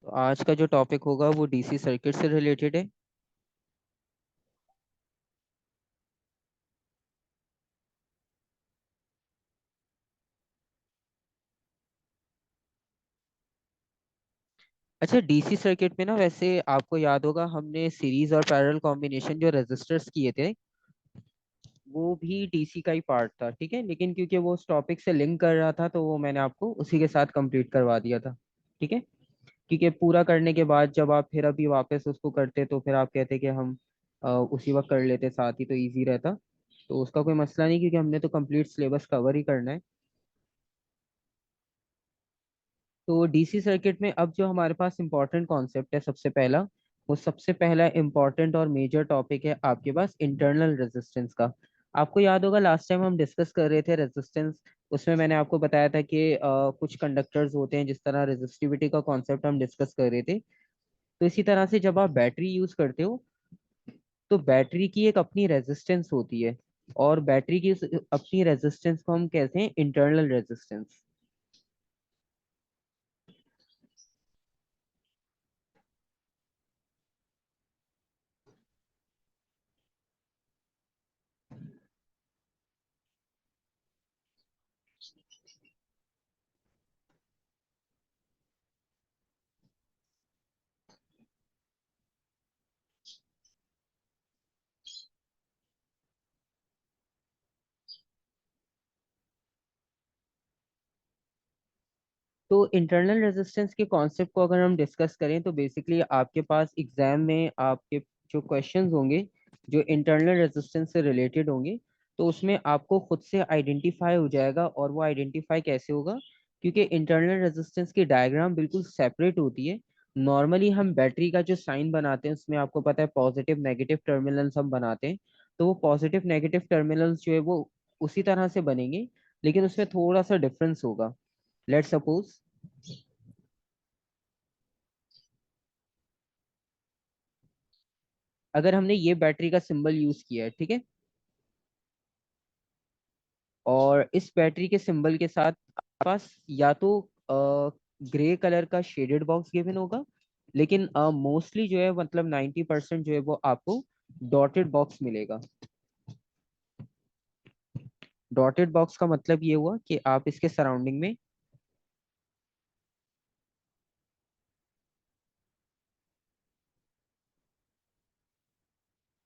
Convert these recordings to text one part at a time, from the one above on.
आज का जो टॉपिक होगा वो डीसी सर्किट से रिलेटेड है। अच्छा, डीसी सर्किट में ना वैसे आपको याद होगा हमने सीरीज और पैरेलल कॉम्बिनेशन जो रेजिस्टर्स किए थे वो भी डीसी का ही पार्ट था, ठीक है। लेकिन क्योंकि वो उस टॉपिक से लिंक कर रहा था तो वो मैंने आपको उसी के साथ कंप्लीट करवा दिया था, ठीक है। क्योंकि पूरा करने के बाद जब आप फिर अभी वापस उसको करते तो फिर आप कहते कि हम उसी वक्त कर लेते साथ ही तो इजी रहता। तो उसका कोई मसला नहीं, क्योंकि हमने तो कंप्लीट सिलेबस कवर ही करना है। तो डीसी सर्किट में अब जो हमारे पास इंपॉर्टेंट कॉन्सेप्ट है, सबसे पहला, वो सबसे पहला इंपॉर्टेंट और मेजर टॉपिक है आपके पास इंटरनल रेजिस्टेंस का। आपको याद होगा लास्ट टाइम हम डिस्कस कर रहे थे रेजिस्टेंस। उसमें मैंने आपको बताया था कि कुछ कंडक्टर्स होते हैं, जिस तरह रेजिस्टिविटी का कॉन्सेप्ट हम डिस्कस कर रहे थे। तो इसी तरह से जब आप बैटरी यूज करते हो तो बैटरी की एक अपनी रेजिस्टेंस होती है, और बैटरी की अपनी रेजिस्टेंस को हम कहते हैं इंटरनल रेजिस्टेंस। तो इंटरनल रेजिस्टेंस के कॉन्सेप्ट को अगर हम डिस्कस करें तो बेसिकली आपके पास एग्जाम में आपके जो क्वेश्चंस होंगे जो इंटरनल रेजिस्टेंस से रिलेटेड होंगे, तो उसमें आपको खुद से आइडेंटिफाई हो जाएगा। और वो आइडेंटिफाई कैसे होगा? क्योंकि इंटरनल रेजिस्टेंस की डायग्राम बिल्कुल सेपरेट होती है। नॉर्मली हम बैटरी का जो साइन बनाते हैं उसमें आपको पता है पॉजिटिव नेगेटिव टर्मिनल्स हम बनाते हैं। तो वो पॉजिटिव नेगेटिव टर्मिनल्स जो है वो उसी तरह से बनेंगे, लेकिन उसमें थोड़ा सा डिफरेंस होगा। लेट सपोज अगर हमने ये बैटरी का सिंबल यूज किया है, ठीक है, और इस बैटरी के सिंबल के साथ आपके पास या तो ग्रे कलर का शेडेड बॉक्स गिवन होगा, लेकिन मोस्टली जो है मतलब 90% जो है वो आपको डॉटेड बॉक्स मिलेगा। डॉटेड बॉक्स का मतलब ये हुआ कि आप इसके सराउंडिंग में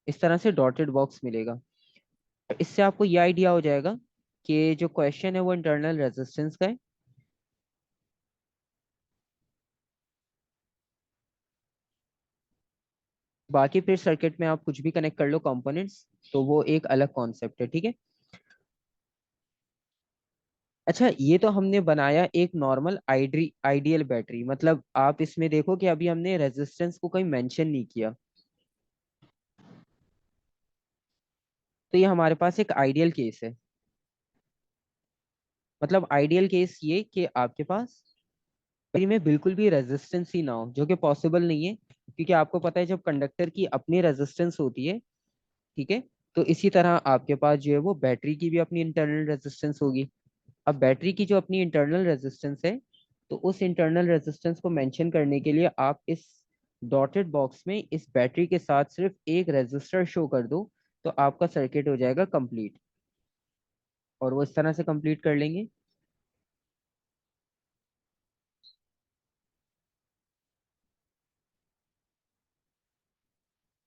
इस तरह से डॉटेड बॉक्स मिलेगा। इससे आपको ये आइडिया हो जाएगा कि जो क्वेश्चन है वो इंटरनल रेजिस्टेंस का है। बाकी फिर सर्किट में आप कुछ भी कनेक्ट कर लो कंपोनेंट्स, तो वो एक अलग कॉन्सेप्ट है, ठीक है। अच्छा, ये तो हमने बनाया एक नॉर्मल आइडियल बैटरी, मतलब आप इसमें देखो कि अभी हमने रेजिस्टेंस को कहीं मेंशन नहीं किया। तो ये हमारे पास एक आइडियल केस है। मतलब आइडियल केस ये कि आपके पास बैटरी में बिल्कुल भी रेजिस्टेंस ही ना हो, जो कि पॉसिबल नहीं है, क्योंकि आपको पता है जब कंडक्टर की अपनी रेजिस्टेंस होती है, ठीक है, तो इसी तरह आपके पास जो है वो बैटरी की भी अपनी इंटरनल रेजिस्टेंस होगी। अब बैटरी की जो अपनी इंटरनल रेजिस्टेंस है, तो उस इंटरनल रेजिस्टेंस को मेंशन करने के लिए आप इस डॉटेड बॉक्स में इस बैटरी के साथ सिर्फ एक रेजिस्टर शो कर दो, तो आपका सर्किट हो जाएगा कंप्लीट। और वो इस तरह से कंप्लीट कर लेंगे।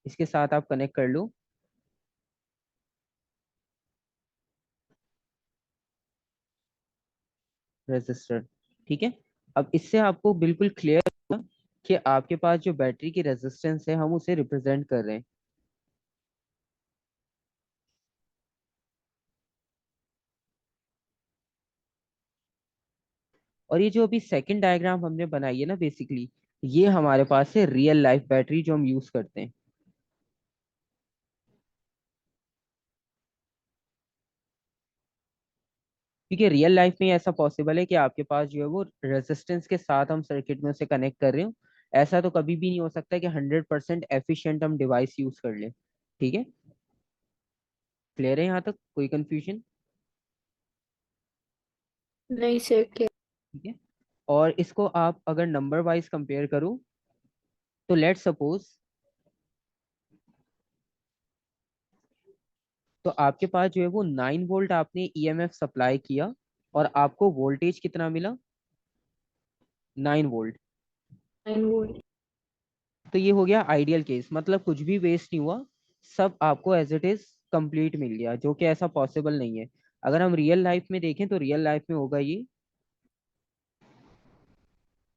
इसके साथ आप कनेक्ट कर लो रेजिस्टर, ठीक है। अब इससे आपको बिल्कुल क्लियर होगा कि आपके पास जो बैटरी की रेजिस्टेंस है हम उसे रिप्रेजेंट कर रहे हैं। और ये जो अभी सेकंड डायग्राम हमने बनाई है ना, बेसिकली ये हमारे पास है रियल लाइफ बैटरी जो हम यूज करते हैं। क्योंकि रियल लाइफ में ऐसा पॉसिबल है कि आपके पास जो है वो रेजिस्टेंस के साथ हम सर्किट में उसे कनेक्ट कर रहे हो। ऐसा तो कभी भी नहीं हो सकता कि 100% एफिशिएंट हम डिवाइस यूज कर लें, ठीक है। क्लियर है यहाँ तक? कोई कंफ्यूजन? नहीं सर, क्या? ठीक है। और इसको आप अगर नंबर वाइज कंपेयर करो तो लेट सपोज, तो आपके पास जो है वो 9 वोल्ट आपने ईएमएफ सप्लाई किया और आपको वोल्टेज कितना मिला, 9 वोल्ट। 9 वोल्ट। तो ये हो गया आइडियल केस, मतलब कुछ भी वेस्ट नहीं हुआ, सब आपको एज इट इज कंप्लीट मिल गया, जो कि ऐसा पॉसिबल नहीं है। अगर हम रियल लाइफ में देखें तो रियल लाइफ में होगा ये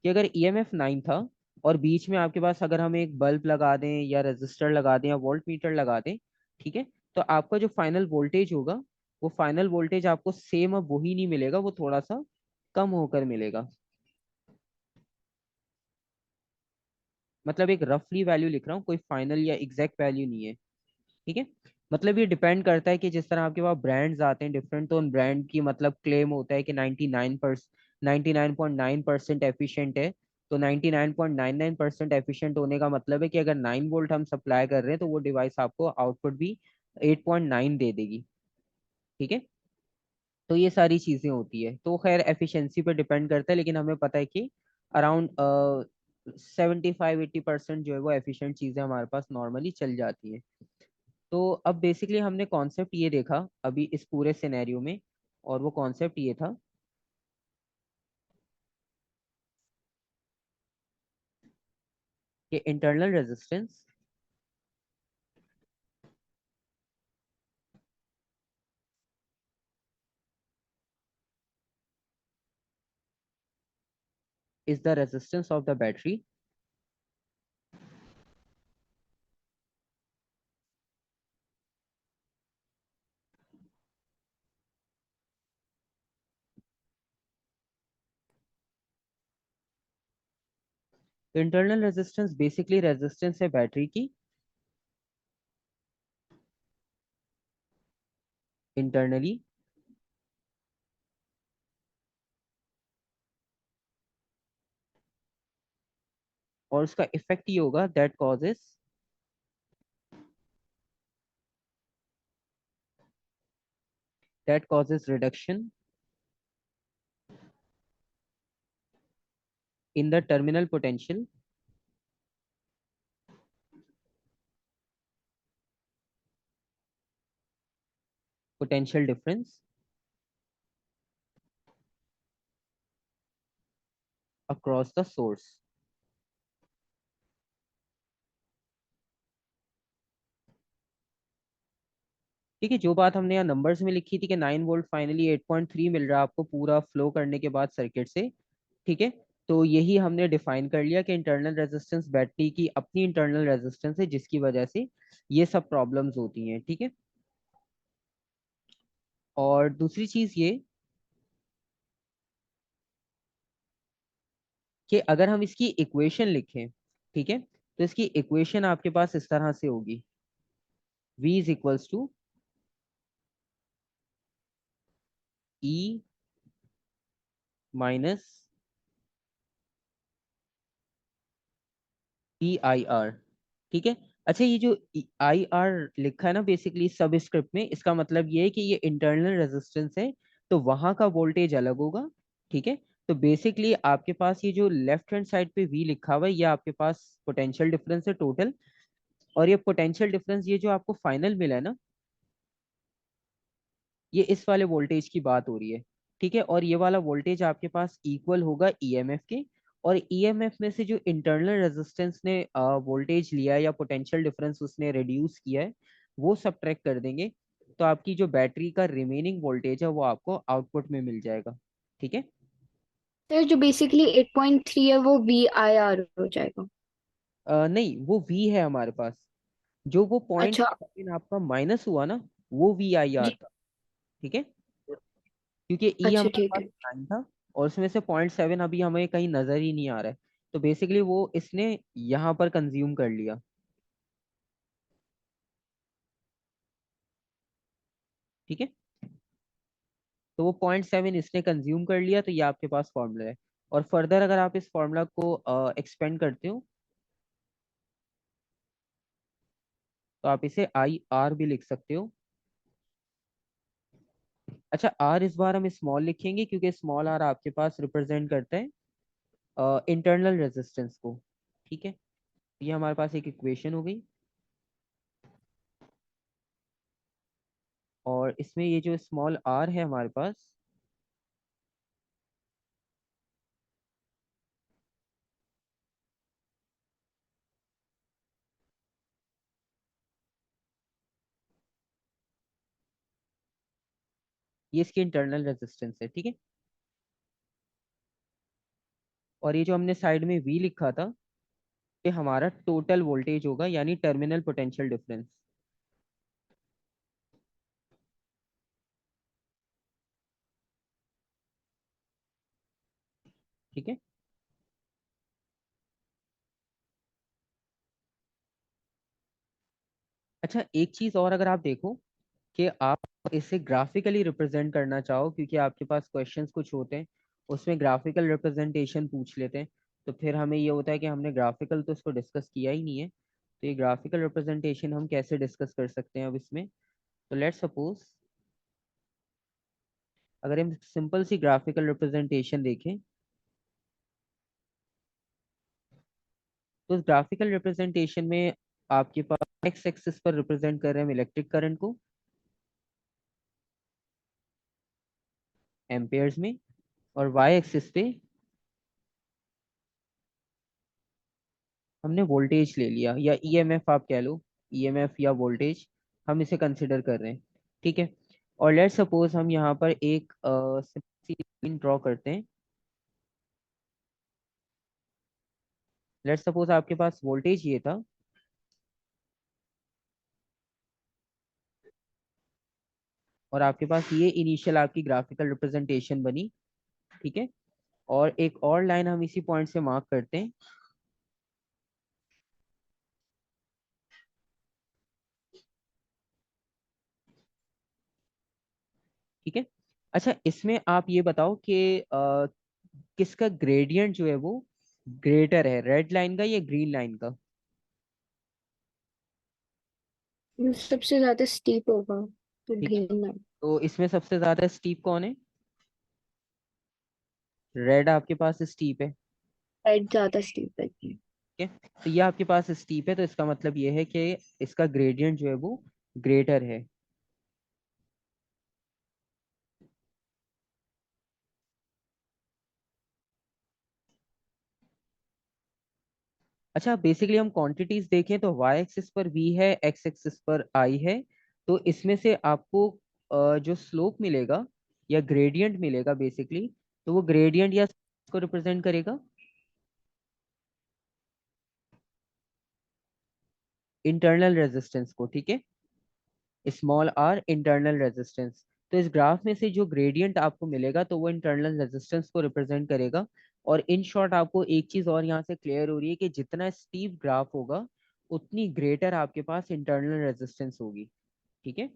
कि अगर ईएमएफ 9 था और बीच में आपके पास अगर हम एक बल्ब लगा दें या रजिस्टर लगा दें या वोल्ट मीटर लगा दें, ठीक है, तो आपका जो फाइनल वोल्टेज होगा वो फाइनल वोल्टेज आपको सेम अब वही नहीं मिलेगा, वो थोड़ा सा कम होकर मिलेगा। मतलब एक रफली वैल्यू लिख रहा हूँ, कोई फाइनल या एग्जैक्ट वैल्यू नहीं है, ठीक है। मतलब ये डिपेंड करता है कि जिस तरह आपके पास ब्रांड्स आते हैं डिफरेंट, तो उन ब्रांड की मतलब क्लेम होता है कि 99% एफिशिएंट है। तो 99.99% एफिशिएंट होने का मतलब है कि अगर 9 वोल्ट हम सप्लाई कर रहे हैं तो वो डिवाइस आपको आउटपुट भी 8.9 दे देगी, ठीक है। तो ये सारी चीजें होती है, तो खैर एफिशिएंसी पे डिपेंड करता है, लेकिन हमें पता है कि अराउंड 75-80% जो है वो एफिशिएंट चीजें हमारे पास नॉर्मली चल जाती हैं। तो अब बेसिकली हमने कॉन्सेप्ट ये देखा अभी इस पूरे सिनेरियो में, और वो कॉन्सेप्ट ये था कि internal resistance is the resistance of the battery तो इंटरनल रेजिस्टेंस बेसिकली रेजिस्टेंस है बैटरी की इंटरनली, और उसका इफेक्ट ये होगा that causes reduction in the terminal potential potential difference across the source. ठीक है, जो बात हमने यहाँ नंबर्स में लिखी थी कि 9 वोल्ट फाइनली 8.3 मिल रहा है आपको पूरा फ्लो करने के बाद सर्किट से, ठीक है। तो यही हमने डिफाइन कर लिया कि इंटरनल रेजिस्टेंस बैटरी की अपनी इंटरनल रेजिस्टेंस है जिसकी वजह से ये सब प्रॉब्लम्स होती हैं, ठीक है। और दूसरी चीज ये कि अगर हम इसकी इक्वेशन लिखें, ठीक है, तो इसकी इक्वेशन आपके पास इस तरह से होगी, V is equals to E minus P I R, ठीक है। अच्छा, ये जो आई आर लिखा है ना बेसिकली सब स्क्रिप्ट में, इसका मतलब ये है कि ये इंटरनल रेजिस्टेंस है, तो वहां का वोल्टेज अलग होगा, ठीक है। तो बेसिकली आपके पास ये जो लेफ्ट हैंड साइड पे वी लिखा हुआ है ये आपके पास पोटेंशियल डिफरेंस है टोटल, और ये पोटेंशियल डिफरेंस ये जो आपको फाइनल मिला है ना, ये इस वाले वोल्टेज की बात हो रही है, ठीक है। और ये वाला वोल्टेज आपके पास इक्वल होगा ईएमएफ के, और ईएमएफ में से जो इंटरनल रेजिस्टेंस ने वोल्टेज लिया है या पोटेंशियल डिफरेंस उसने रिड्यूस किया है वो सब्ट्रैक्ट कर देंगे, तो आपकी जो बैटरी का रिमेनिंग वोल्टेज है वो आपको आउटपुट में मिल जाएगा, ठीक है। सर जो बेसिकली 8.3 है वो VIR हो जाएगा। नहीं, वो वी है हमारे पास, जो वो पॉइंट अच्छा। सेवन आपका माइनस हुआ ना वो वी आई आर जी। था, ठीक है। क्योंकि ई अच्छा हमारे ठीक पास है। 9 था और उसमें से 0.7 अभी हमें कहीं नजर ही नहीं आ रहा है, तो बेसिकली वो इसने यहाँ पर कंज्यूम कर लिया, ठीक है। तो वो 0.7 इसने कंज्यूम कर लिया, तो ये आपके पास फॉर्मूला है। और फर्दर अगर आप इस फॉर्मूला को एक्सपेंड करते हो तो आप इसे आई आर भी लिख सकते हो। अच्छा, आर इस बार हम स्मॉल लिखेंगे क्योंकि स्मॉल आर आपके पास रिप्रेजेंट करता है इंटरनल रेजिस्टेंस को। ठीक है, ये हमारे पास एक इक्वेशन हो गई, और इसमें ये जो स्मॉल आर है हमारे पास, ये इसकी इंटरनल रेजिस्टेंस है। ठीक है, और ये जो हमने साइड में वी लिखा था, ये हमारा टोटल वोल्टेज होगा, यानी टर्मिनल पोटेंशियल डिफरेंस। ठीक है, अच्छा एक चीज और, अगर आप देखो कि आप इसे ग्राफिकली रिप्रेजेंट करना चाहो, क्योंकि आपके पास क्वेश्चंस कुछ होते हैं उसमें ग्राफिकल रिप्रेजेंटेशन पूछ लेते हैं, तो फिर हमें ये होता है कि हमने ग्राफिकल तो इसको डिस्कस किया ही नहीं है, तो ये ग्राफिकल रिप्रेजेंटेशन हम कैसे डिस्कस कर सकते हैं अब इसमें। तो लेट्स सपोज, अगर हम सिंपल सी ग्राफिकल रिप्रेजेंटेशन देखें, तो उस ग्राफिकल रिप्रेजेंटेशन में आपके पास एक्स एक्सिस पर रिप्रेजेंट कर रहे हैं हम इलेक्ट्रिक करंट को एम्पेयर्स में, और वाई एक्सिस पे हमने वोल्टेज ले लिया, या ईएमएफ आप कह लो, ईएमएफ या वोल्टेज हम इसे कंसिडर कर रहे हैं। ठीक है, और लेट्स सपोज हम यहाँ पर एक लाइन ड्रॉ करते हैं। लेट्स सपोज आपके पास वोल्टेज ये था, और आपके पास ये इनिशियल आपकी ग्राफिकल रिप्रेजेंटेशन बनी। ठीक है, और एक और लाइन हम इसी पॉइंट से मार्क करते हैं। ठीक है, अच्छा इसमें आप ये बताओ कि किसका ग्रेडियंट जो है वो ग्रेटर है, रेड लाइन का या ग्रीन लाइन का। सबसे ज्यादा स्टीप होगा तो ठीक है, ग्रीन लाइन। तो इसमें सबसे ज्यादा स्टीप कौन है, रेड आपके पास स्टीप है। रेड ज्यादा स्टीप है। ठीक है, तो ये आपके पास स्टीप है, तो इसका मतलब ये है कि इसका ग्रेडियंट जो है वो ग्रेटर है। अच्छा बेसिकली हम क्वांटिटीज देखें तो वाई एक्सिस पर वी है, एक्स एक्सिस पर आई है, तो इसमें से आपको जो स्लोप मिलेगा या ग्रेडियंट मिलेगा बेसिकली, तो वो ग्रेडियंट या को रिप्रेजेंट करेगा इंटरनल रेजिस्टेंस को। ठीक है, स्मॉल आर इंटरनल रेजिस्टेंस, तो इस ग्राफ में से जो ग्रेडियंट आपको मिलेगा तो वो इंटरनल रेजिस्टेंस को रिप्रेजेंट करेगा। और इन शॉर्ट आपको एक चीज और यहाँ से क्लियर हो रही है कि जितना स्टीप ग्राफ होगा उतनी ग्रेटर आपके पास इंटरनल रेजिस्टेंस होगी। ठीक है,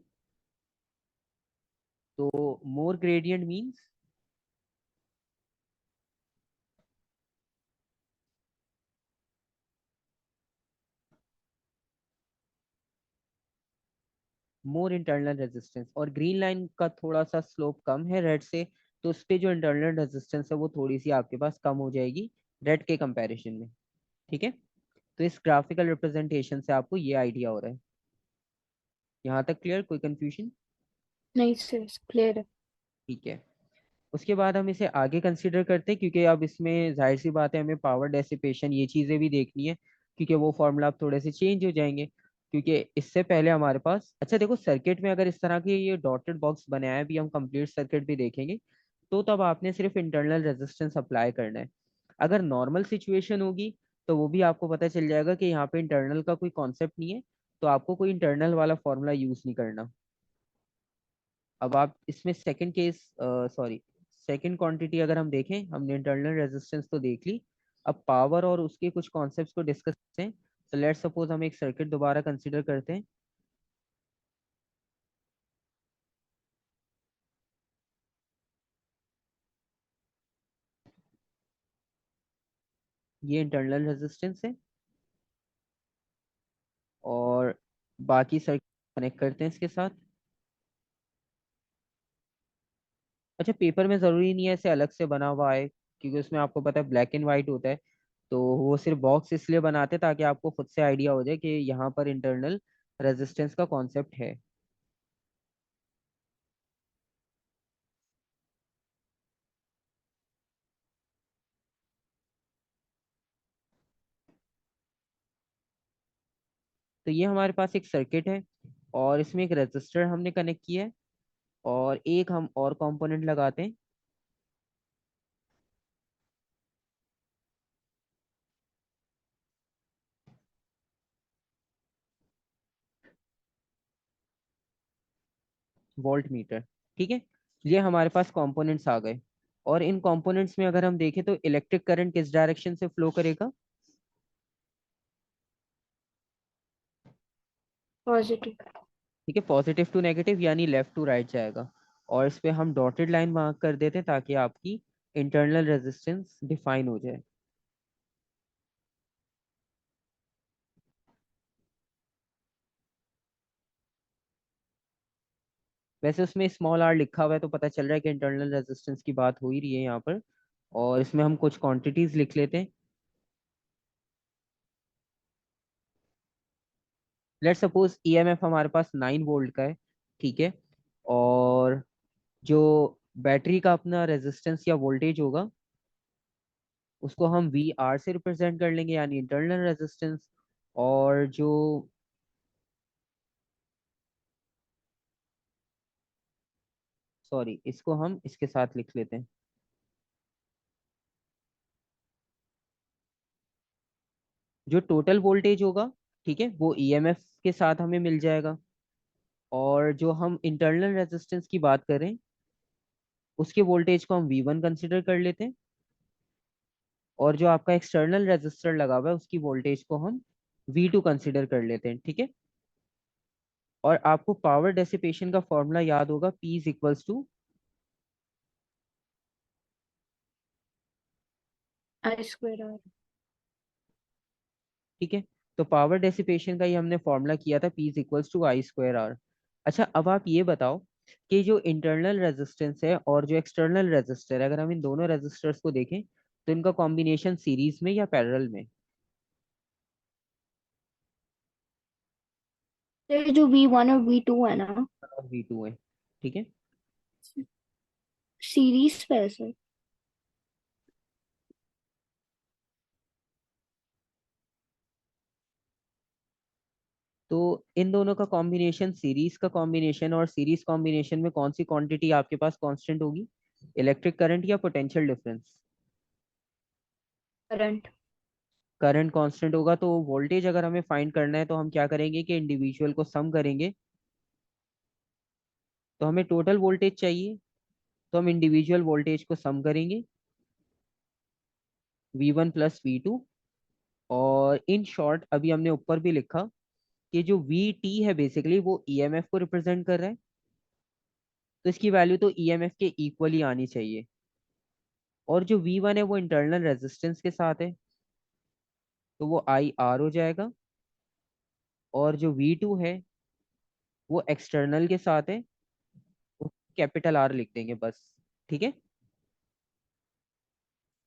तो more gradient means more internal resistance, और ग्रीन लाइन का थोड़ा सा स्लोप कम है रेड से, तो उस पे जो इंटरनल रेजिस्टेंस है वो थोड़ी सी आपके पास कम हो जाएगी रेड के कंपैरिजन में। ठीक है, तो इस ग्राफिकल रिप्रेजेंटेशन से आपको ये आइडिया हो रहा है। यहाँ तक क्लियर, कोई कंफ्यूजन। नहीं सर, क्लियर है। ठीक है, उसके बाद हम इसे आगे कंसीडर करते हैं, क्योंकि अब इसमें जाहिर सी बात है हमें पावर डेसिपेशन ये चीज़ें भी देखनी है, क्योंकि वो फॉर्मूला अब थोड़े से चेंज हो जाएंगे। क्योंकि इससे पहले हमारे पास, अच्छा देखो सर्किट में अगर इस तरह की ये डॉटेड बॉक्स बनाया है, भी हम कंप्लीट सर्किट भी देखेंगे, तो तब आपने सिर्फ इंटरनल रेजिस्टेंस अप्लाई करना है। अगर नॉर्मल सिचुएशन होगी तो वो भी आपको पता चल जाएगा कि यहाँ पे इंटरनल का कोई कॉन्सेप्ट नहीं है, तो आपको कोई इंटरनल वाला फॉर्मूला यूज नहीं करना। अब आप इसमें second case, sorry, second quantity अगर हम देखें, हमने इंटरनल रेजिस्टेंस तो देख ली, अब पावर और उसके कुछ कॉन्सेप्ट्स को डिस्कस करते हैं। तो लेट्स सपोज हम एक सर्किट दोबारा कंसीडर करते हैं। ये इंटरनल रेजिस्टेंस है, और बाकी सर्किट कनेक्ट करते हैं इसके साथ। अच्छा पेपर में जरूरी नहीं है ऐसे अलग से बना हुआ है, क्योंकि उसमें आपको पता है ब्लैक एंड वाइट होता है। तो वो सिर्फ बॉक्स इसलिए बनाते ताकि आपको खुद से आइडिया हो जाए कि यहाँ पर इंटरनल रेजिस्टेंस का कॉन्सेप्ट है। तो ये हमारे पास एक सर्किट है और इसमें एक रेजिस्टर हमने कनेक्ट किया है और एक हम और कंपोनेंट लगाते हैं। Volt meter. ठीक है, ये हमारे पास कंपोनेंट्स आ गए। और इन कंपोनेंट्स में अगर हम देखें तो इलेक्ट्रिक करंट किस डायरेक्शन से फ्लो करेगा? पॉजिटिव। ठीक है, पॉजिटिव टू नेगेटिव यानी लेफ्ट टू राइट जाएगा। और इस पे हम डॉटेड लाइन मार्क कर देते हैं ताकि आपकी इंटरनल रेजिस्टेंस डिफाइन हो जाए। वैसे उसमें स्मॉल आर लिखा हुआ है तो पता चल रहा है कि इंटरनल रेजिस्टेंस की बात हो ही रही है यहाँ पर। और इसमें हम कुछ क्वांटिटीज लिख लेते हैं। लेट सपोज ईएमएफ हमारे पास 9 वोल्ट का है। ठीक है, और जो बैटरी का अपना रेजिस्टेंस या वोल्टेज होगा उसको हम वी आर से रिप्रेजेंट कर लेंगे यानी इंटरनल रेजिस्टेंस। और जो, सॉरी, इसको हम इसके साथ लिख लेते हैं। जो टोटल वोल्टेज होगा, ठीक है, वो ईएमएफ के साथ हमें मिल जाएगा। और जो हम इंटरनल रेजिस्टेंस की बात करें उसके वोल्टेज को हम V1 कंसिडर कर लेते हैं। और जो आपका एक्सटर्नल रेजिस्टर लगा हुआ है उसकी वोल्टेज को हम V2 कंसिडर कर लेते हैं। ठीक है, और आपको पावर डेसिपेशन का फॉर्मूला याद होगा, P is equals to, I square R. ठीक है, तो पावर डेसिपेशन का ही हमने फॉर्मूला किया था, P is equals to I square R. अच्छा, अब आप ये बताओ कि जो इंटरनल रेजिस्टेंस है और जो एक्सटर्नल रेजिस्टर है, अगर हम इन दोनों रेजिस्टर्स को देखें तो इनका कॉम्बिनेशन सीरीज में या पैरेलल में? ये जो V1 और V2 है ना, V2 है। ठीक है, सीरीज पे है सर। तो इन दोनों का कॉम्बिनेशन सीरीज का कॉम्बिनेशन, और सीरीज कॉम्बिनेशन में कौन सी क्वांटिटी आपके पास कांस्टेंट होगी? इलेक्ट्रिक करंट या potential difference? Current. Current constant होगा, तो वोल्टेज अगर हमें फाइंड करना है तो हम क्या करेंगे कि इंडिविजुअल को सम करेंगे। तो हमें टोटल वोल्टेज चाहिए, तो हम इंडिविजुअल वोल्टेज को सम करेंगे, V1 प्लस V2। और इन शॉर्ट अभी हमने ऊपर भी लिखा कि जो VT है बेसिकली वो ईएमएफ को रिप्रेजेंट कर रहा है। तो इसकी वैल्यू तो ईएमएफ के इक्वल ही आनी चाहिए। और जो V1 है वो इंटरनल रेजिस्टेंस के साथ है, तो वो IR हो जाएगा। और जो V2 है वो एक्सटर्नल के साथ है, कैपिटल R लिख देंगे बस। ठीक है,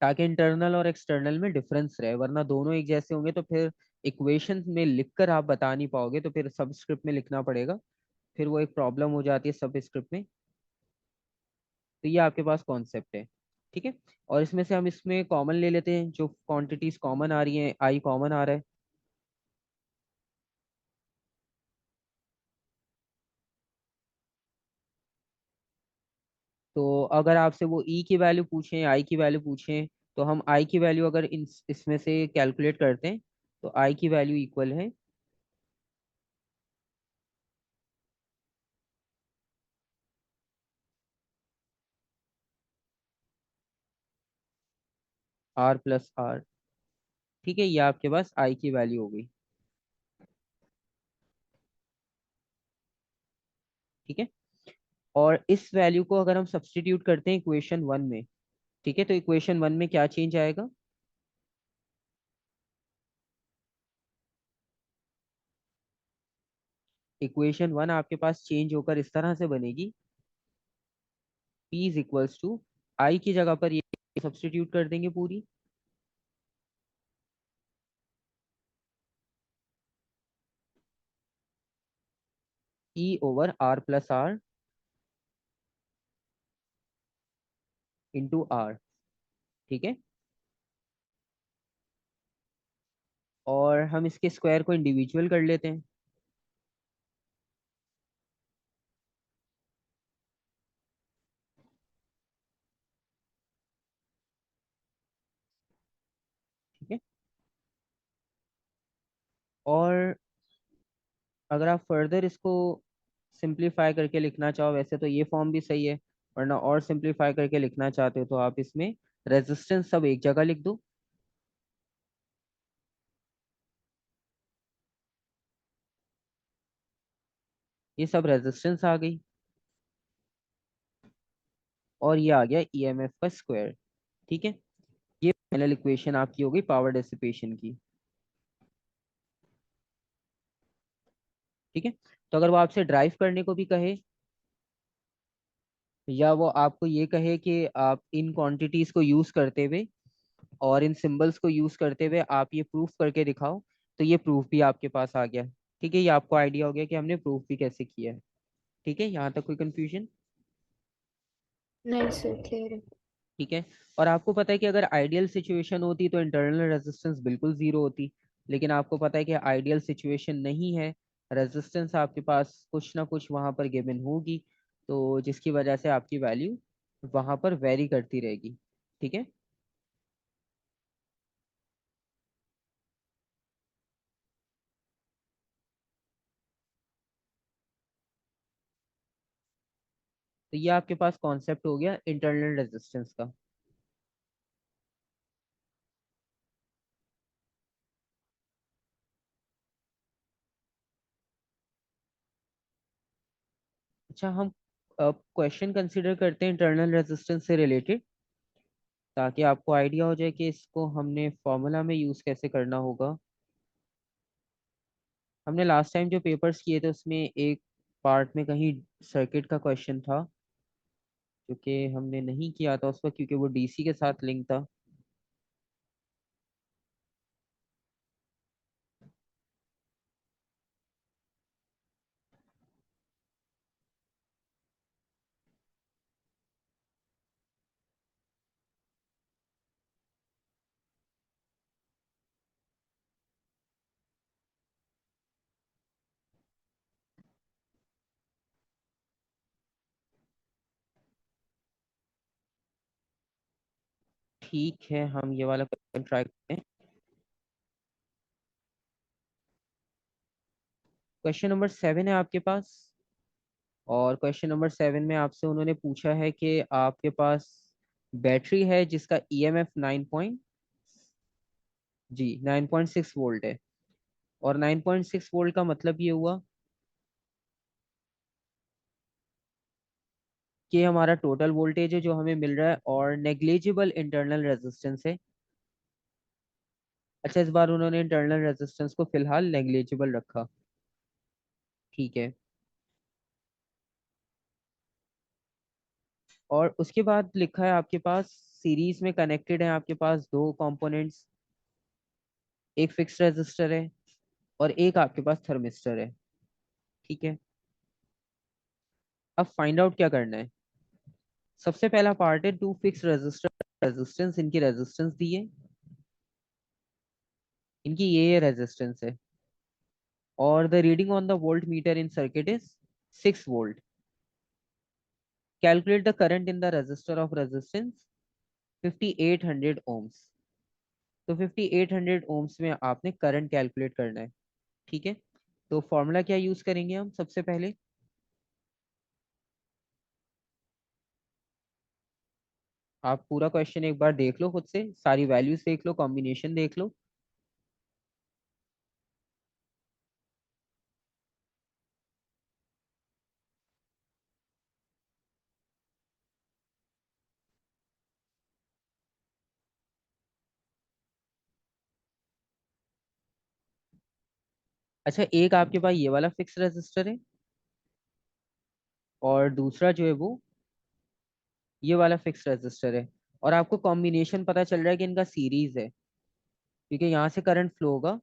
ताकि इंटरनल और एक्सटर्नल में डिफरेंस रहे, वरना दोनों एक जैसे होंगे तो फिर इक्वेशन में लिखकर आप बता नहीं पाओगे, तो फिर सबस्क्रिप्ट में लिखना पड़ेगा। फिर वो एक प्रॉब्लम हो जाती है सबस्क्रिप्ट में। तो ये आपके पास कॉन्सेप्ट है। ठीक है, और इसमें से हम इसमें कॉमन ले लेते हैं, जो क्वांटिटीज कॉमन आ रही हैं, आई कॉमन आ रहा है। तो अगर आपसे वो ई की वैल्यू पूछें, आई की वैल्यू पूछें, तो हम आई की वैल्यू अगर इसमें से कैलकुलेट करते हैं तो आई की वैल्यू इक्वल है R+R। ठीक है, ये आपके पास आई की वैल्यू हो गई। ठीक है, और इस वैल्यू को अगर हम सब्सटीट्यूट करते हैं इक्वेशन 1 में, ठीक है, तो इक्वेशन 1 में क्या चेंज आएगा? इक्वेशन 1 आपके पास चेंज होकर इस तरह से बनेगी, P is equals to I की जगह पर ये सब्स्टिट्यूट कर देंगे पूरी। E over R plus R into R. ठीक है, और हम इसके स्क्वायर को इंडिविजुअल कर लेते हैं। ठीक है, और अगर आप फर्दर इसको सिंप्लीफाई करके लिखना चाहो, वैसे तो ये फॉर्म भी सही है, वरना और सिंप्लीफाई करके लिखना चाहते हो तो आप इसमें रेजिस्टेंस सब एक जगह लिख दो। ये सब रेजिस्टेंस आ गई, और ये आ गया ईएमएफ का स्क्वायर। ठीक है, ये फाइनल इक्वेशन आपकी हो गई पावर डिसिपेशन की। ठीक है, तो अगर वो आपसे ड्राइव करने को भी कहे, या वो आपको ये कहे कि आप इन क्वांटिटीज को यूज करते हुए और इन सिंबल्स को यूज करते हुए आप ये प्रूफ करके दिखाओ, तो ये प्रूफ भी आपके पास आ गया। ठीक है, ये आपको आइडिया हो गया कि हमने प्रूफ भी कैसे किया है। ठीक है, यहाँ तक कोई कंफ्यूजन? नहीं सर, क्लियर है। ठीक है, और आपको पता है कि अगर आइडियल सिचुएशन होती तो इंटरनल रेजिस्टेंस बिल्कुल जीरो होती, लेकिन आपको पता है कि आइडियल सिचुएशन नहीं है, रेजिस्टेंस आपके पास कुछ ना कुछ वहां पर गिवन होगी, तो जिसकी वजह से आपकी वैल्यू वहां पर वेरी करती रहेगी। ठीक है, तो ये आपके पास कॉन्सेप्ट हो गया इंटरनल रेजिस्टेंस का। अच्छा, हम अब क्वेश्चन कंसीडर करते हैं इंटरनल रेजिस्टेंस से रिलेटेड, ताकि आपको आइडिया हो जाए कि इसको हमने फॉर्मूला में यूज कैसे करना होगा। हमने लास्ट टाइम जो पेपर्स किए थे उसमें एक पार्ट में कहीं सर्किट का क्वेश्चन था, जो कि हमने नहीं किया था उस वक्त क्योंकि वो डीसी के साथ लिंक था। ठीक है, हम ये वाला क्वेश्चन ट्राई करते हैं। क्वेश्चन नंबर 7 है आपके पास, और क्वेश्चन नंबर 7 में आपसे उन्होंने पूछा है कि आपके पास बैटरी है जिसका ईएमएफ 9.6 वोल्ट है, और 9.6 वोल्ट का मतलब ये हुआ कि हमारा टोटल वोल्टेज है जो हमें मिल रहा है, और नेग्लिजिबल इंटरनल रेजिस्टेंस है। अच्छा, इस बार उन्होंने इंटरनल रेजिस्टेंस को फिलहाल नेग्लिजिबल रखा। ठीक है, और उसके बाद लिखा है आपके पास सीरीज में कनेक्टेड है आपके पास दो कंपोनेंट्स, एक फिक्स रेजिस्टर है और एक आपके पास थर्मिस्टर है। ठीक है, अब फाइंड आउट क्या करना है। सबसे पहला पार्ट है टू फिक्स रेजिस्टर रेजिस्टेंस, इनकी रेजिस्टेंस दी है, इनकी ये रेजिस्टेंस है, और the reading on the volt meter in circuit is 6 volt. Calculate the current in the register of resistance 5800 ohms। तो 5800 ohms में आपने करंट कैलकुलेट करना है। ठीक है, तो फॉर्मूला क्या यूज करेंगे हम सबसे पहले। आप पूरा क्वेश्चन एक बार देख लो, खुद से सारी वैल्यूज देख लो, कॉम्बिनेशन देख लो। अच्छा, एक आपके पास ये वाला फिक्स रेजिस्टर है, और दूसरा जो है वो ये वाला फिक्स रेजिस्टर है। और आपको कॉम्बिनेशन पता चल रहा है कि इनका सीरीज है, क्योंकि यहाँ से करंट फ्लो होगा,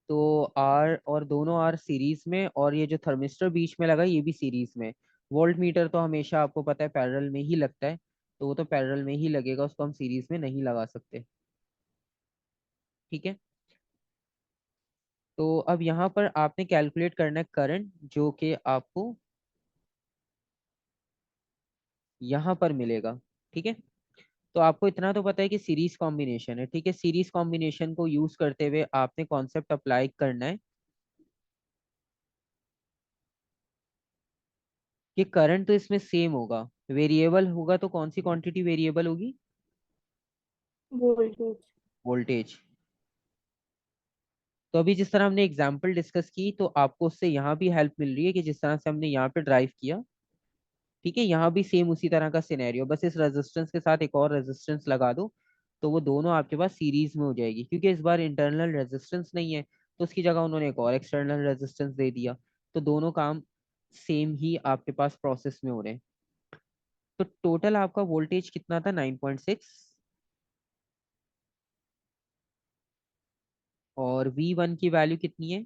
तो आर और दोनों आर सीरीज में, और ये जो थर्मिस्टर बीच में लगा ये भी सीरीज में। वोल्ट मीटर तो हमेशा आपको पता है पैरेलल में ही लगता है, तो वो तो पैरेलल में ही लगेगा, उसको हम सीरीज में नहीं लगा सकते। ठीक है। तो अब यहाँ पर आपने कैलकुलेट करना है करंट, जो कि आपको यहाँ पर मिलेगा। ठीक है। तो आपको इतना तो पता है कि सीरीज कॉम्बिनेशन है। ठीक है, सीरीज कॉम्बिनेशन को यूज करते हुए आपने कॉन्सेप्ट अप्लाई करना है कि करंट तो इसमें सेम होगा, वेरिएबल होगा तो कौन सी क्वांटिटी वेरिएबल होगी? वोल्टेज। वोल्टेज। तो अभी जिस तरह हमने एग्जांपल डिस्कस की, तो आपको उससे यहाँ भी हेल्प मिल रही है कि जिस तरह से हमने यहाँ पे ड्राइव किया, ठीक है, यहाँ भी सेम उसी तरह का सिनेरियो, बस इस रेजिस्टेंस के साथ एक और रेजिस्टेंस लगा दो, तो वो दोनों आपके पास सीरीज में हो जाएगी। क्योंकि इस बार इंटरनल रेजिस्टेंस नहीं है, तो उसकी जगह उन्होंने एक और एक्सटर्नल रेजिस्टेंस दे दिया, तो दोनों काम सेम ही आपके पास प्रोसेस में हो रहे हैं। तो टोटल आपका वोल्टेज कितना था? 9.6। और V1 की वैल्यू कितनी है?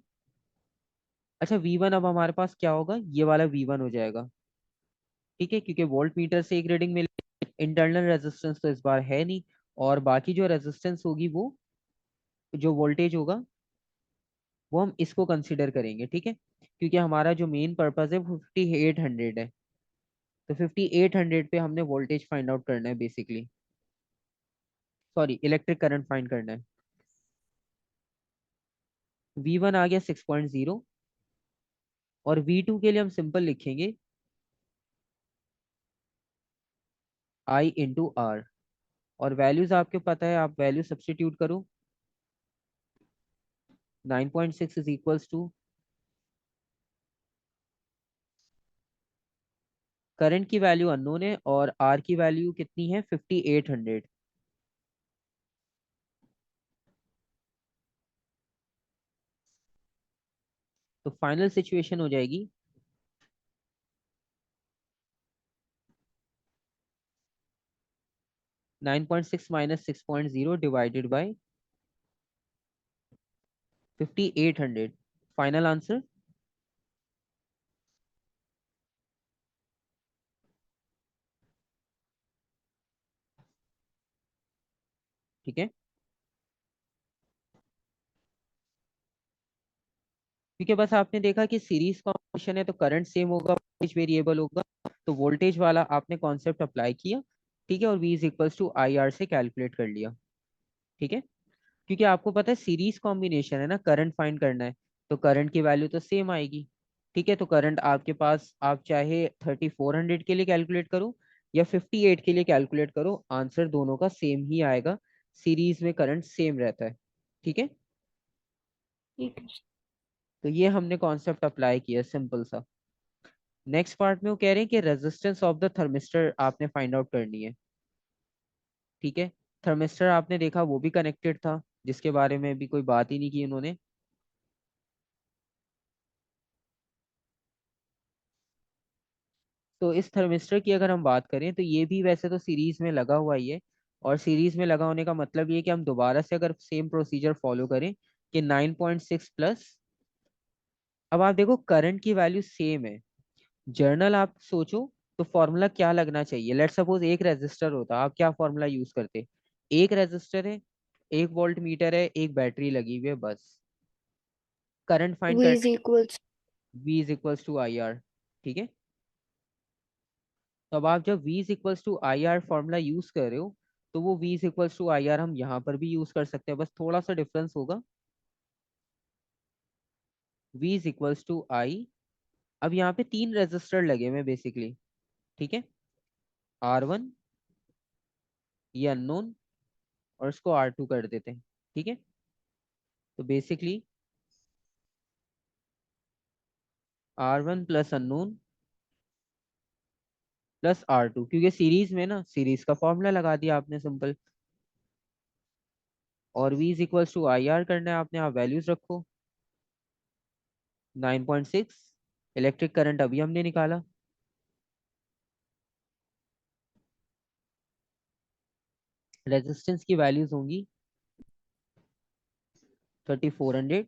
अच्छा, V1 अब हमारे पास क्या होगा, ये वाला V1 हो जाएगा। ठीक है, क्योंकि वोल्ट मीटर से एक रीडिंग मिल, इंटरनल रेजिस्टेंस तो इस बार है नहीं, और बाकी जो रेजिस्टेंस होगी वो, जो वोल्टेज होगा वो हम इसको कंसिडर करेंगे। ठीक है, क्योंकि हमारा जो मेन पर्पज है वो 5800 है, तो 5800 पे हमने वोल्टेज फाइंड आउट करना है basically, sorry electric current find करना है। V1 आ गया 6.0, और V2 के लिए हम सिंपल लिखेंगे I इंटू आर, और वैल्यूज आपके पता है, आप वैल्यू सब्स्टिट्यूट करो। 9.6 इज इक्वल्स टू, करंट की वैल्यू अननोन है और आर की वैल्यू कितनी है? 5800। तो फाइनल सिचुएशन हो जाएगी 9.6 minus 6.0 divided by 5800। Final answer. ठीक है, क्योंकि बस आपने देखा कि सीरीज कॉम्बिनेशन है तो करंट सेम होगा, वोल्टेज वेरिएबल होगा, तो वोल्टेज वाला आपने कॉन्सेप्ट अप्लाई किया। ठीक है, और V is equals to I R से कैलकुलेट कर लिया। ठीक है, क्योंकि आपको पता है सीरीज कॉम्बिनेशन है ना, करंट फाइंड करना है, तो करंट की वैल्यू तो सेम आएगी। ठीक है, तो करंट आपके पास, आप चाहे 3400 के लिए कैलकुलेट करो या 58 के लिए कैलकुलेट करो, आंसर दोनों का सेम ही आएगा। सीरीज में करंट सेम रहता है। ठीक है, ठीक है। तो ये हमने कॉन्सेप्ट अप्लाई किया सिंपल सा। नेक्स्ट पार्ट में वो कह रहे हैं कि रेजिस्टेंस ऑफ द थर्मिस्टर आपने फाइंड आउट करनी है। ठीक है, थर्मिस्टर आपने देखा वो भी कनेक्टेड था, जिसके बारे में भी कोई बात ही नहीं की उन्होंने। तो इस थर्मिस्टर की अगर हम बात करें, तो ये भी वैसे तो सीरीज में लगा हुआ ही है, और सीरीज में लगा होने का मतलब ये है कि हम दोबारा से अगर सेम प्रोसीजर फॉलो करें कि 9.6 प्लस, अब आप देखो करंट की वैल्यू सेम है, जर्नल आप सोचो, तो फॉर्मूला क्या लगना चाहिए? लेट सपोज एक रेजिस्टर होता, आप क्या फॉर्मूला यूज करते? एक रेजिस्टर है, एक वोल्ट मीटर है, एक बैटरी लगी हुई है, बस करंट फाइंड V करना is equals है, V is equals to I R. ठीक है, तो अब आप जब V is equals to I R formula use कर रहे हो, तो वो V is equals to I R हम यहाँ पर भी यूज कर सकते हैं, बस थोड़ा सा डिफरेंस होगा। V इज इक्वल्स टू आई, अब यहाँ पे तीन रेजिस्टर लगे हुए बेसिकली। ठीक है, R1, ये अननोन, और इसको R2 कर देते हैं। ठीक है, तो basically R1 plus unknown plus R2, क्योंकि सीरीज में ना, सीरीज का फॉर्मूला लगा दिया आपने सिंपल, और V is equals to I R करना है आपने, आप वैल्यूज रखो। 9.6 इलेक्ट्रिक करंट अभी हमने निकाला, रेजिस्टेंस की वैल्यूज होंगी 3400,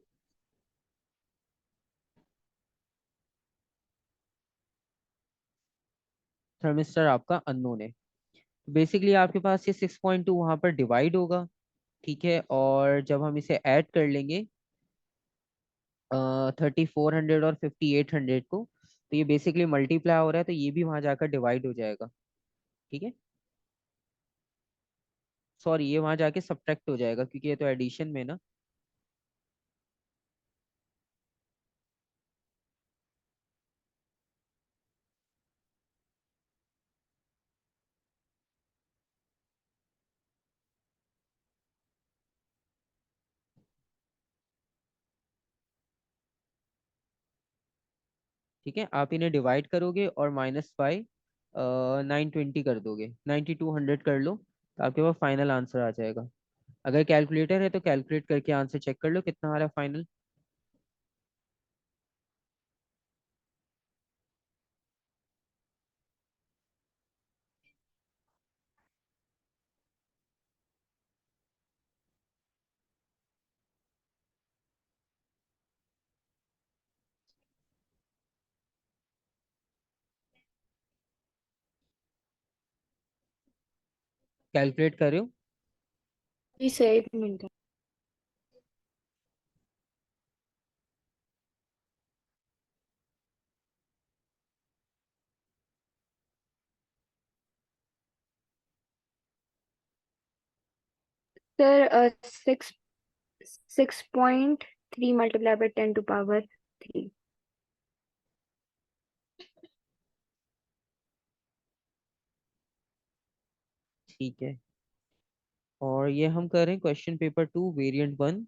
थर्मिस्टर आपका अननोन है। बेसिकली आपके पास ये 6.2 वहां पर डिवाइड होगा, ठीक है। और जब हम इसे ऐड कर लेंगे 3400 और 5800 को, तो ये बेसिकली मल्टीप्लाई हो रहा है, तो ये भी वहां जाकर डिवाइड हो जाएगा, ठीक है। सॉरी, ये वहां जाके सब्ट्रैक्ट हो जाएगा क्योंकि ये तो एडिशन में ना। ठीक है, आप इन्हें डिवाइड करोगे और माइनस बाई 920 कर दोगे, 9200 कर लो, तो आपके पास फाइनल आंसर आ जाएगा। अगर कैलकुलेटर है तो कैलकुलेट करके आंसर चेक कर लो कितना आ रहा है फाइनल। कैलकुलेट करो। जी सर, एक मिनट। सर 6.3 मल्टीप्लाई बाय 10⁻³ ठीक है, और ये हम कर रहे हैं question paper 2 variant 1।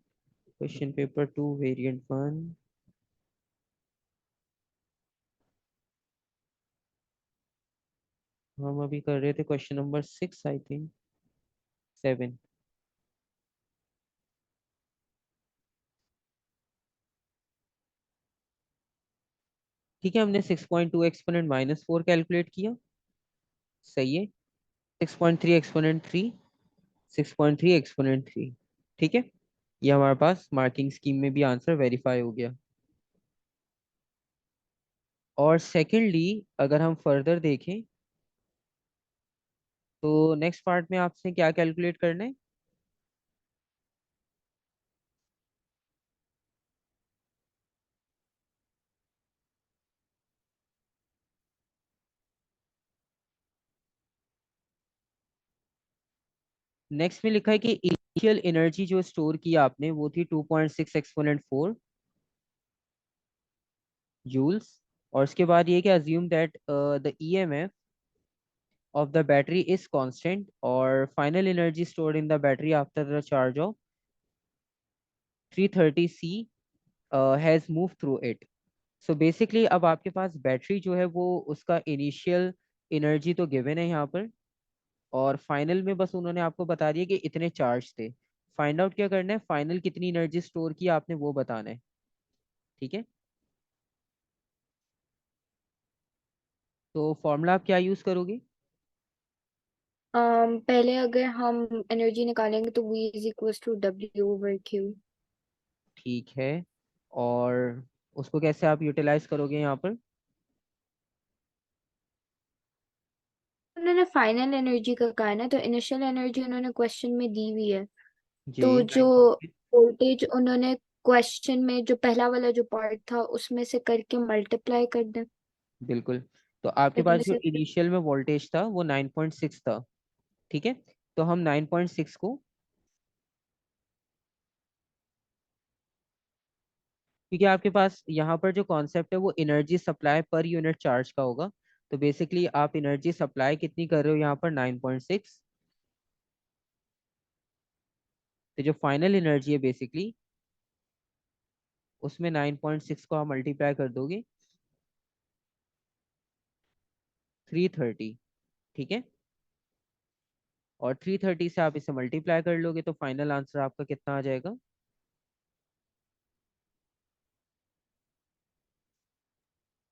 Question paper 2 variant 1, हम अभी कर रहे थे क्वेश्चन नंबर 6 आई थिंक 7। ठीक है, हमने 6.2 एक्सपोनेंट -4 कैलकुलेट किया, सही है। 6.3 एक्सपोनेंट 3, 6.3 एक्सपोनेंट 3, ठीक है। ये हमारे पास मार्किंग स्कीम में भी आंसर वेरीफाई हो गया। और सेकेंडली अगर हम फर्दर देखें तो नेक्स्ट पार्ट में आपसे क्या कैलकुलेट करना है। नेक्स्ट में लिखा है कि इनिशियल एनर्जी जो स्टोर की आपने वो थी 2.6 एक्सपोनेंट 4 जूल्स। और उसके बाद ये कि assume that the EMF of the battery is constant or final energy stored in the battery after the charge of 330 C has moved through it. So basically अब आपके पास बैटरी जो है वो उसका इनिशियल एनर्जी तो गिवन है यहाँ पर, और फाइनल में बस उन्होंने आपको बता दिया कि इतने चार्ज थे। फाइंड आउट क्या करना है, फाइनल कितनी एनर्जी स्टोर की आपने वो बताना है, ठीक है। तो फॉर्मूला आप क्या यूज करोगे। पहले अगर हम एनर्जी निकालेंगे तो V = W/Q। ठीक है, और उसको कैसे आप यूटिलाइज करोगे यहाँ पर। उन्होंने फाइनल एनर्जी का कहा है ना, तो इनिशियल एनर्जी उन्होंने क्वेश्चन में दी हुई है। जी तो जो 9.6। वोल्टेज उन्होंने क्वेश्चन में जो पहला वाला जो पार्ट था उसमें से करके मल्टीप्लाई कर दें। बिल्कुल, तो आपके पास इतने जो से इनिशियल में वोल्टेज था वो 9.6 था, ठीक है। तो हम 9.6 को, क्योंकि आपके पास यहाँ पर जो कॉन्सेप्ट है वो energy supply per unit charge का होगा, तो बेसिकली आप एनर्जी सप्लाई कितनी कर रहे हो यहाँ पर 9.6, तो जो फाइनल एनर्जी है बेसिकली उसमें 9.6 को आप मल्टीप्लाई कर दोगे 330, ठीक है। और 330 से आप इसे मल्टीप्लाई कर लोगे तो फाइनल आंसर आपका कितना आ जाएगा।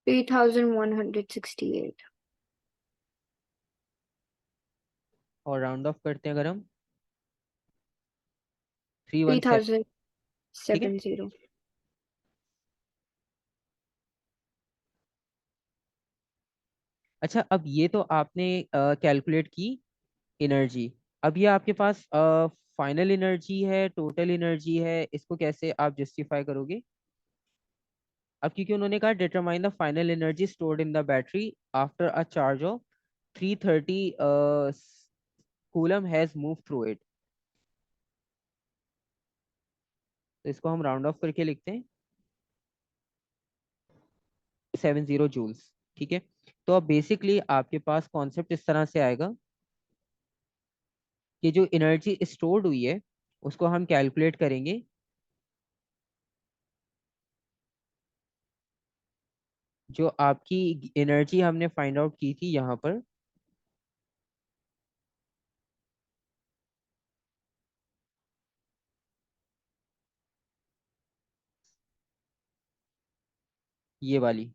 3168। और राउंड ऑफ करते हैं अगर हम 317। ठीक है। 3070। अच्छा, अब ये तो आपने कैलकुलेट की एनर्जी। अब ये आपके पास फाइनल एनर्जी है, टोटल एनर्जी है, इसको कैसे आप जस्टिफाई करोगे? अब क्योंकि उन्होंने कहा determine the final energy stored in the battery after a charge of 330 coulomb has move through it. तो इसको हम राउंड ऑफ करके लिखते हैं 70 जूल्स। ठीक है। तो अब बेसिकली आपके पास कॉन्सेप्ट इस तरह से आएगा कि जो एनर्जी स्टोर्ड हुई है उसको हम कैलकुलेट करेंगे। जो आपकी एनर्जी हमने फाइंड आउट की थी यहाँ पर, ये वाली।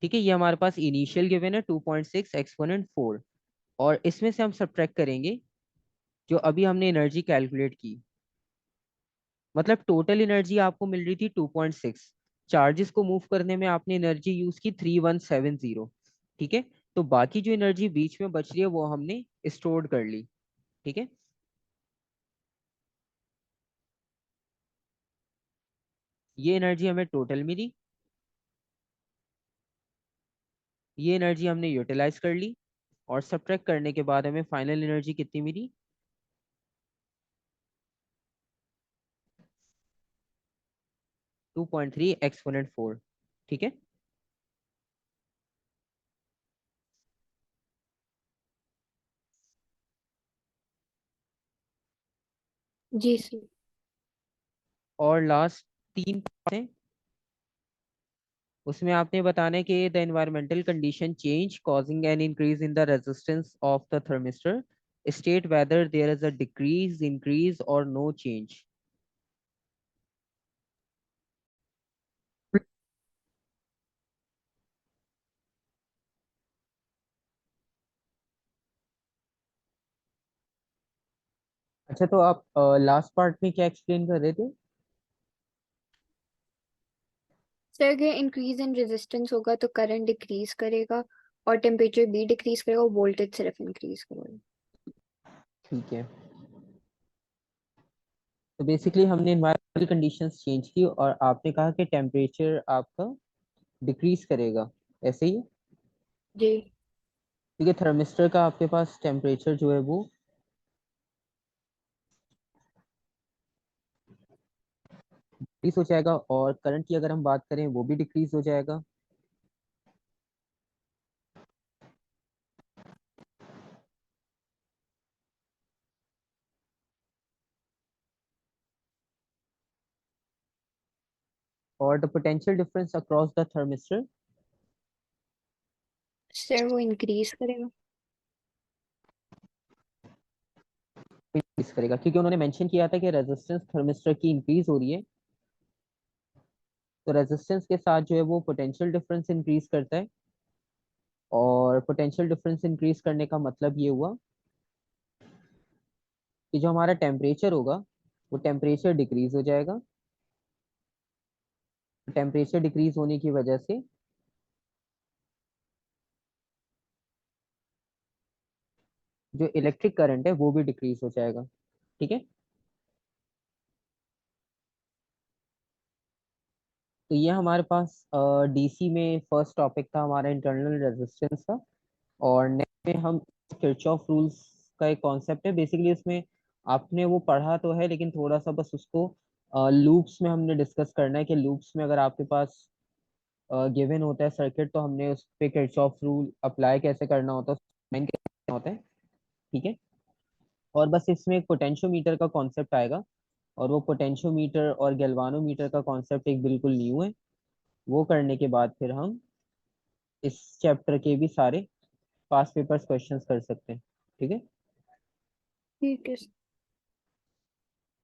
ठीक है, ये हमारे पास इनिशियल गिवन है 2.6 एक्सपोनेंट 4। और इसमें से हम सब्ट्रैक्ट करेंगे जो अभी हमने एनर्जी कैलकुलेट की। मतलब टोटल एनर्जी आपको मिल रही थी 2.6, चार्जेस को मूव करने में आपने एनर्जी यूज की 3170। ठीक है। तो बाकी जो एनर्जी बीच में बच रही है वो हमने स्टोर कर ली। ठीक है। ये एनर्जी हमें टोटल मिली, ये एनर्जी हमने यूटिलाइज कर ली, और सब्ट्रैक्ट करने के बाद हमें फाइनल एनर्जी कितनी मिली? 2.3 एक्सपोनेंट 4। ठीक है। जी सर। और लास्ट 3 हैं, उसमें आपने बताना है कि the environmental condition change causing an increase in the resistance of the thermistor, state whether there is a decrease, increase और नो चेंज। अच्छा, तो आप लास्ट पार्ट में क्या एक्सप्लेन कर रहे थे? सर अगर इंक्रीज इन रेजिस्टेंस होगा तो करंट डिक्रीज करेगा, और टेम्परेचर भी डिक्रीज करेगा, और वोल्टेज सिर्फ इंक्रीज करेगा। ठीक है। तो बेसिकली हमने एनवायरमेंटल कंडीशंस चेंज की और आपने कहा कि टेम्परेचर आपका डिक्रीज करेगा, ऐसे ही? जी ठीक है, थर्मिस्टर का आपके पास टेम्परेचर जो है वो डिक्रीज हो जाएगा, और करंट की अगर हम बात करें वो भी डिक्रीज हो जाएगा। और the potential difference across the thermistor sir वो इंक्रीज करेगा। इंक्रीज करेगा, क्योंकि उन्होंने मेंशन किया था कि रेजिस्टेंस थर्मिस्टर की इंक्रीज हो रही है। तो रेजिस्टेंस के साथ जो है वो पोटेंशियल डिफरेंस इंक्रीज करता है, और पोटेंशियल डिफरेंस इंक्रीज करने का मतलब ये हुआ कि जो हमारा टेम्परेचर होगा वो टेम्परेचर डिक्रीज हो जाएगा। टेम्परेचर डिक्रीज होने की वजह से जो इलेक्ट्रिक करंट है वो भी डिक्रीज हो जाएगा। ठीक है। तो ये हमारे पास डीसी में फर्स्ट टॉपिक था हमारा इंटरनल रेजिस्टेंस का। और नेक्स्ट में हम किरचॉफ रूल्स का एक कॉन्सेप्ट है, बेसिकली उसमें आपने वो पढ़ा तो है लेकिन थोड़ा सा बस उसको लूप्स में हमने डिस्कस करना है कि लूप्स में अगर आपके पास गिवन होता है सर्किट तो हमने उस पे किरचॉफ रूल अप्लाई कैसे करना होता है, साइन कैसे करना होता है। ठीक है। और बस इसमें एक पोटेंशियोमीटर का कॉन्सेप्ट आएगा, और वो पोटेंशियोमीटर और गैल्वानोमीटर का कॉन्सेप्ट एक बिल्कुल न्यू है। वो करने के बाद फिर हम इस चैप्टर के भी सारे पास पेपर्स क्वेश्चंस कर सकते हैं। ठीक है। ठीक है।